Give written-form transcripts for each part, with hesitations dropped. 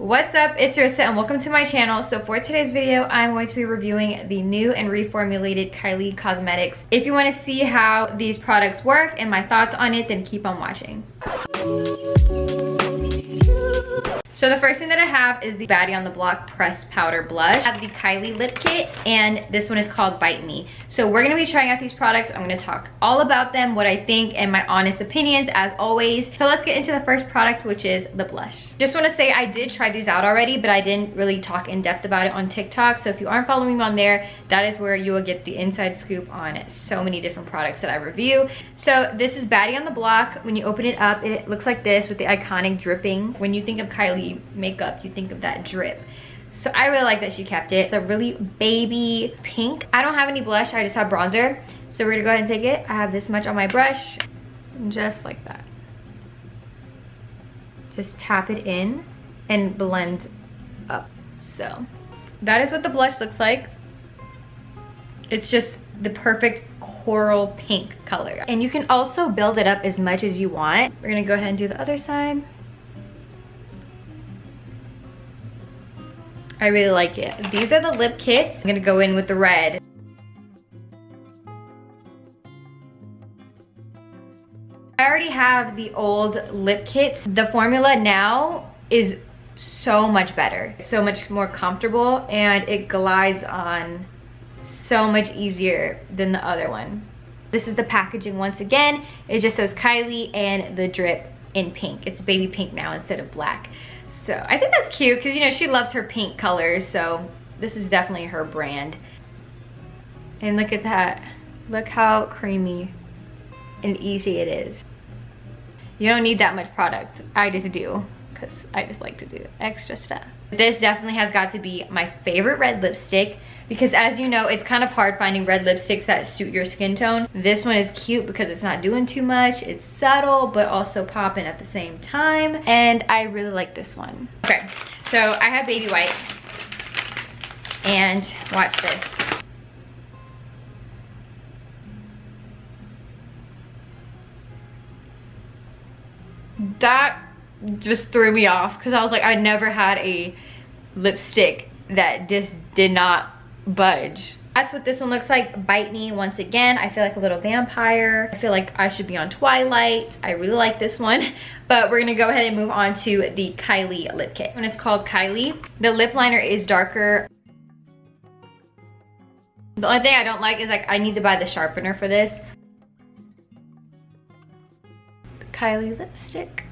What's up, it's Rissa and welcome to my channel. So for today's video, I'm going to be reviewing the new and reformulated Kylie Cosmetics. If you want to see how these products work and my thoughts on it, then keep on watching. So the first thing that I have is the Baddie on the Block Pressed Powder Blush. I have the Kylie Lipkit and this one is called Bite Me. So we're going to be trying out these products. I'm going to talk all about them, what I think, and my honest opinions as always. So let's get into the first product, which is the blush. Just want to say I did try these out already, but I didn't really talk in depth about it on TikTok. So if you aren't following me on there, that is where you will get the inside scoop on so many different products that I review. So this is Baddie on the Block. When you open it up, it looks like this with the iconic dripping. When you think of Kylie makeup, you think of that drip. So I really like that she kept it. It's a really baby pink. I don't have any blush, I just have bronzer. So we're gonna go ahead and take it. I have this much on my brush, just like that. Just tap it in and blend up. So that is what the blush looks like. It's just the perfect coral pink color. And you can also build it up as much as you want. We're gonna go ahead and do the other side. I really like it. These are the Lipkits. I'm gonna go in with the red. I already have the old Lipkits. The formula now is so much better, so much more comfortable, and it glides on so much easier than the other one. This is the packaging once again. It just says Kylie and the drip in pink. It's baby pink now instead of black. So I think that's cute because, you know, she loves her pink colors, so this is definitely her brand. And look at that. Look how creamy and easy it is. You don't need that much product. I just do, because I just like to do extra stuff. This definitely has got to be my favorite red lipstick because, as you know, it's kind of hard finding red lipsticks that suit your skin tone. This one is cute because it's not doing too much. It's subtle, but also popping at the same time. And I really like this one. Okay, so I have baby wipes. And watch this. That just threw me off because I was like, I never had a lipstick that just did not budge. That's what this one looks like. Bite Me once again. I feel like a little vampire. I feel like I should be on Twilight. I really like this one. But we're gonna go ahead and move on to the Kylie lip kit. This one is called Kylie. The lip liner is darker. The only thing I don't like is, like, I need to buy the sharpener for this. The Kylie lipstick.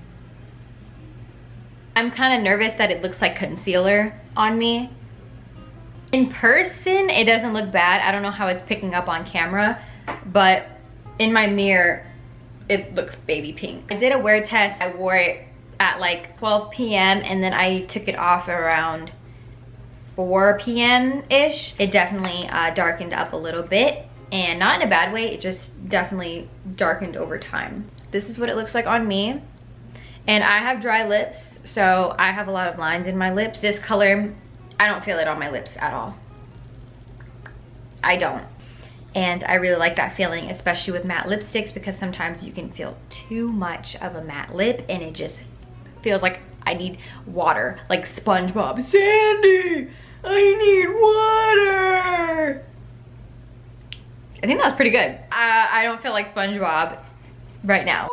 I'm kind of nervous that it looks like concealer on me. In person, it doesn't look bad. I don't know how it's picking up on camera, but in my mirror, it looks baby pink. I did a wear test. I wore it at like 12 p.m. and then I took it off around 4 p.m.-ish. It definitely darkened up a little bit, and not in a bad way. It just definitely darkened over time. This is what it looks like on me. And I have dry lips, so I have a lot of lines in my lips. This color, I don't feel it on my lips at all. I don't. And I really like that feeling, especially with matte lipsticks, because sometimes you can feel too much of a matte lip and it just feels like I need water, like SpongeBob. Sandy, I need water. I think that was pretty good. I don't feel like SpongeBob right now.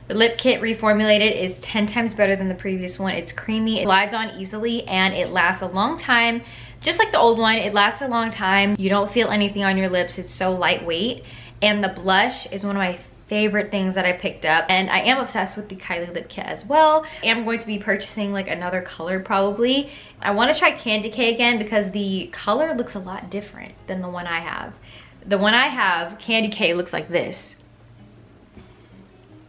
The lip kit reformulated is 10 times better than the previous one. It's creamy, it glides on easily, and it lasts a long time. Just like the old one, it lasts a long time. You don't feel anything on your lips. It's so lightweight. And the blush is one of my favorite things that I picked up. And I am obsessed with the Kylie lip kit as well. I am going to be purchasing like another color probably. I want to try Candy K again because the color looks a lot different than the one I have. The one I have, Candy K, looks like this.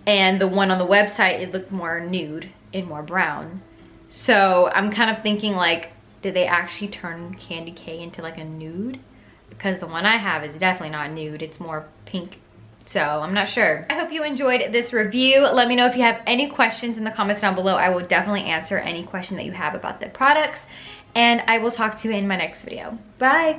And the one on the website, it looked more nude and more brown. So I'm kind of thinking, like, did they actually turn Candy K into like a nude? Because the one I have is definitely not nude, it's more pink. So I'm not sure. I hope you enjoyed this review. Let me know if you have any questions in the comments down below. I will definitely answer any question that you have about the products. And I will talk to you in my next video. Bye.